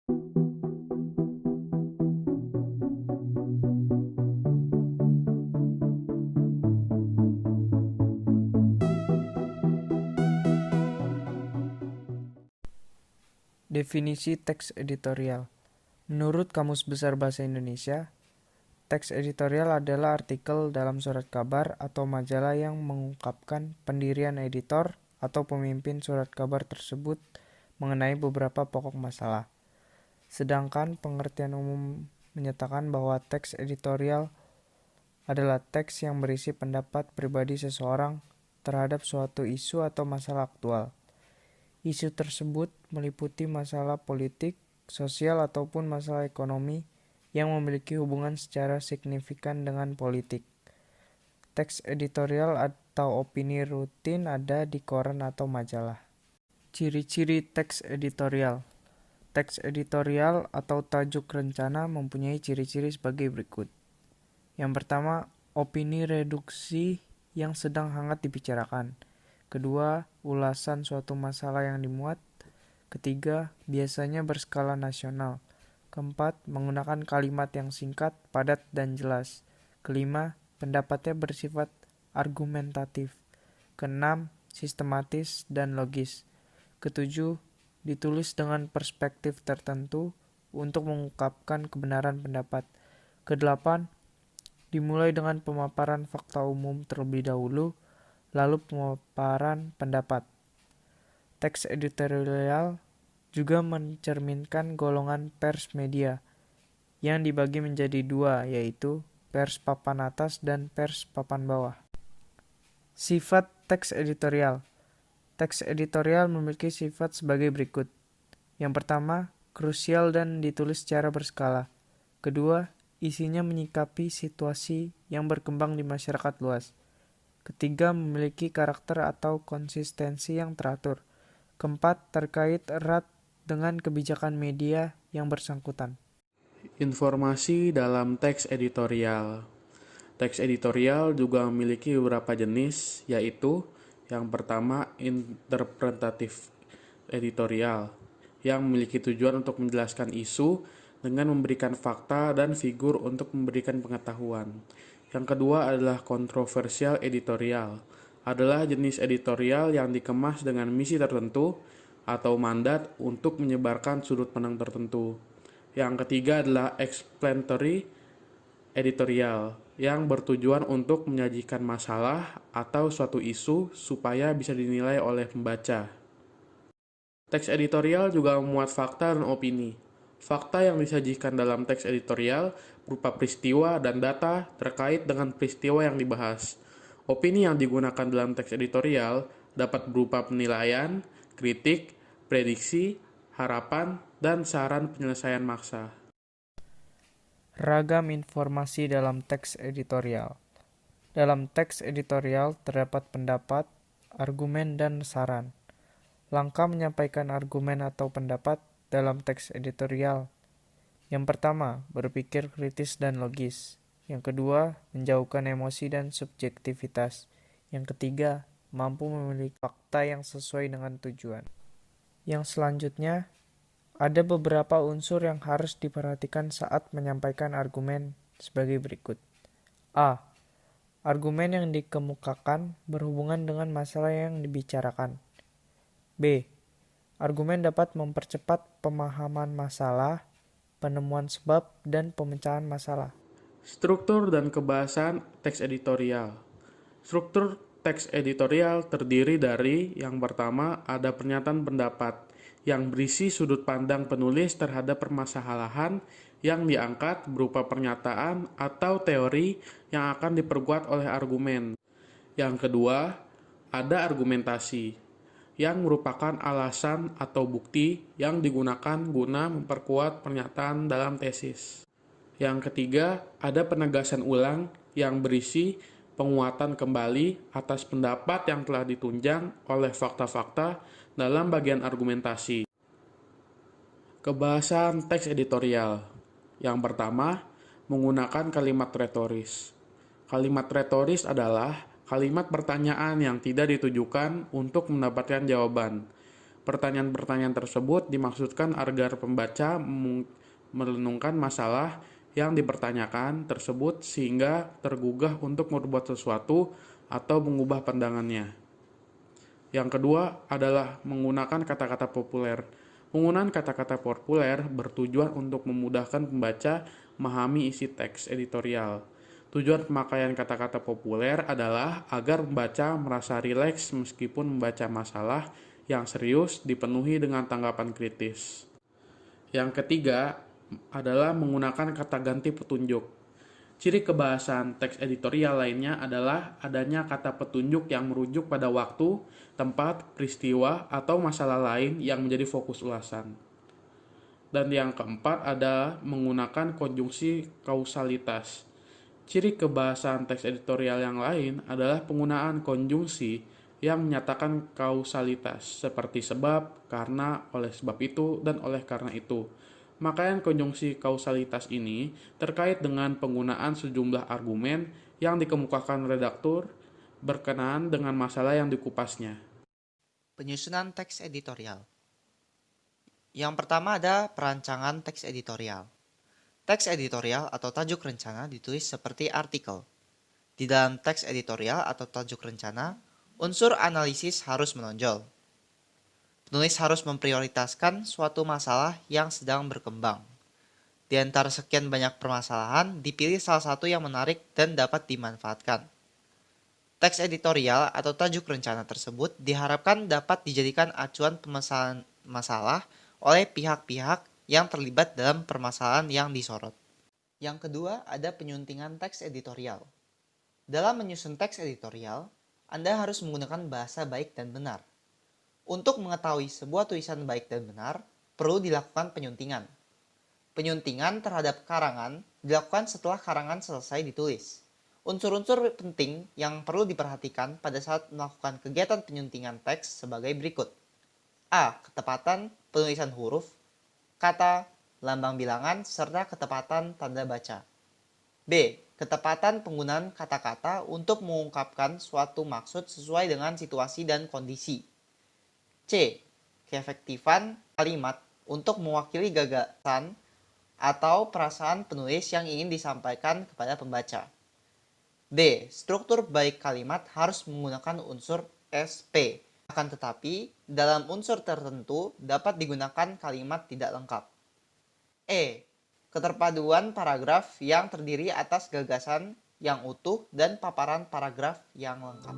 Definisi teks editorial. Menurut Kamus Besar Bahasa Indonesia, teks editorial adalah artikel dalam surat kabar atau majalah yang mengungkapkan pendirian editor atau pemimpin surat kabar tersebut mengenai beberapa pokok masalah. Sedangkan pengertian umum menyatakan bahwa teks editorial adalah teks yang berisi pendapat pribadi seseorang terhadap suatu isu atau masalah aktual. Isu tersebut meliputi masalah politik, sosial, ataupun masalah ekonomi yang memiliki hubungan secara signifikan dengan politik. Teks editorial atau opini rutin ada di koran atau majalah. Ciri-ciri teks editorial. Teks editorial atau tajuk rencana mempunyai ciri-ciri sebagai berikut. Yang pertama, opini reduksi yang sedang hangat dibicarakan. Kedua, ulasan suatu masalah yang dimuat. Ketiga, biasanya berskala nasional. Keempat, menggunakan kalimat yang singkat, padat, dan jelas. Kelima, pendapatnya bersifat argumentatif. Keenam, sistematis dan logis. Ketujuh, ditulis dengan perspektif tertentu untuk mengungkapkan kebenaran pendapat. Kedelapan, dimulai dengan pemaparan fakta umum terlebih dahulu, lalu pemaparan pendapat. Teks editorial juga mencerminkan golongan pers media yang dibagi menjadi dua, yaitu pers papan atas dan pers papan bawah. Sifat teks editorial. Teks editorial memiliki sifat sebagai berikut. Yang pertama, krusial dan ditulis secara berskala. Kedua, isinya menyikapi situasi yang berkembang di masyarakat luas. Ketiga, memiliki karakter atau konsistensi yang teratur. Keempat, terkait erat dengan kebijakan media yang bersangkutan. Informasi dalam teks editorial. Teks editorial juga memiliki beberapa jenis, yaitu yang pertama, interpretatif editorial, yang memiliki tujuan untuk menjelaskan isu dengan memberikan fakta dan figur untuk memberikan pengetahuan. Yang kedua adalah kontroversial editorial, adalah jenis editorial yang dikemas dengan misi tertentu atau mandat untuk menyebarkan sudut pandang tertentu. Yang ketiga adalah explanatory editorial, yang bertujuan untuk menyajikan masalah atau suatu isu supaya bisa dinilai oleh pembaca. Teks editorial juga memuat fakta dan opini. Fakta yang disajikan dalam teks editorial berupa peristiwa dan data terkait dengan peristiwa yang dibahas. Opini yang digunakan dalam teks editorial dapat berupa penilaian, kritik, prediksi, harapan, dan saran penyelesaian masalah. Ragam informasi dalam teks editorial. Dalam teks editorial terdapat pendapat, argumen, dan saran. Langkah menyampaikan argumen atau pendapat dalam teks editorial. Yang pertama, berpikir kritis dan logis. Yang kedua, menjauhkan emosi dan subjektivitas. Yang ketiga, mampu memiliki fakta yang sesuai dengan tujuan. Yang selanjutnya, ada beberapa unsur yang harus diperhatikan saat menyampaikan argumen sebagai berikut. A. Argumen yang dikemukakan berhubungan dengan masalah yang dibicarakan. B. Argumen dapat mempercepat pemahaman masalah, penemuan sebab, dan pemecahan masalah. Struktur dan kebahasan teks editorial. Struktur teks editorial terdiri dari yang pertama ada pernyataan pendapat yang berisi sudut pandang penulis terhadap permasalahan yang diangkat berupa pernyataan atau teori yang akan diperkuat oleh argumen. Yang kedua, ada argumentasi yang merupakan alasan atau bukti yang digunakan guna memperkuat pernyataan dalam tesis. Yang ketiga, ada penegasan ulang yang berisi penguatan kembali atas pendapat yang telah ditunjang oleh fakta-fakta dalam bagian argumentasi. Kebahasan teks editorial. Yang pertama, menggunakan kalimat retoris. Kalimat retoris adalah kalimat pertanyaan yang tidak ditujukan untuk mendapatkan jawaban. Pertanyaan-pertanyaan tersebut dimaksudkan agar pembaca merenungkan masalah yang dipertanyakan tersebut sehingga tergugah untuk berbuat sesuatu atau mengubah pandangannya. Yang kedua adalah menggunakan kata-kata populer. Penggunaan kata-kata populer bertujuan untuk memudahkan pembaca memahami isi teks editorial. Tujuan pemakaian kata-kata populer adalah agar pembaca merasa rileks meskipun membaca masalah yang serius dipenuhi dengan tanggapan kritis. Yang ketiga adalah menggunakan kata ganti petunjuk. Ciri kebahasaan teks editorial lainnya adalah adanya kata petunjuk yang merujuk pada waktu, tempat, peristiwa, atau masalah lain yang menjadi fokus ulasan. Dan yang keempat adalah menggunakan konjungsi kausalitas. Ciri kebahasaan teks editorial yang lain adalah penggunaan konjungsi yang menyatakan kausalitas, seperti sebab, karena, oleh sebab itu, dan oleh karena itu. Makaian konjungsi kausalitas ini terkait dengan penggunaan sejumlah argumen yang dikemukakan redaktur berkenaan dengan masalah yang dikupasnya. Penyusunan teks editorial. Yang pertama ada perancangan teks editorial. Teks editorial atau tajuk rencana ditulis seperti artikel. Di dalam teks editorial atau tajuk rencana, unsur analisis harus menonjol. Penulis harus memprioritaskan suatu masalah yang sedang berkembang. Di antara sekian banyak permasalahan, dipilih salah satu yang menarik dan dapat dimanfaatkan. Teks editorial atau tajuk rencana tersebut diharapkan dapat dijadikan acuan pemesanan masalah oleh pihak-pihak yang terlibat dalam permasalahan yang disorot. Yang kedua, ada penyuntingan teks editorial. Dalam menyusun teks editorial, Anda harus menggunakan bahasa baik dan benar. Untuk mengetahui sebuah tulisan baik dan benar, perlu dilakukan penyuntingan. Penyuntingan terhadap karangan dilakukan setelah karangan selesai ditulis. Unsur-unsur penting yang perlu diperhatikan pada saat melakukan kegiatan penyuntingan teks sebagai berikut. A. Ketepatan penulisan huruf, kata, lambang bilangan, serta ketepatan tanda baca. B. Ketepatan penggunaan kata-kata untuk mengungkapkan suatu maksud sesuai dengan situasi dan kondisi. C. Keefektifan kalimat untuk mewakili gagasan atau perasaan penulis yang ingin disampaikan kepada pembaca. D. Struktur baik kalimat harus menggunakan unsur SP. Akan tetapi, dalam unsur tertentu dapat digunakan kalimat tidak lengkap. E. Keterpaduan paragraf yang terdiri atas gagasan yang utuh dan paparan paragraf yang lengkap.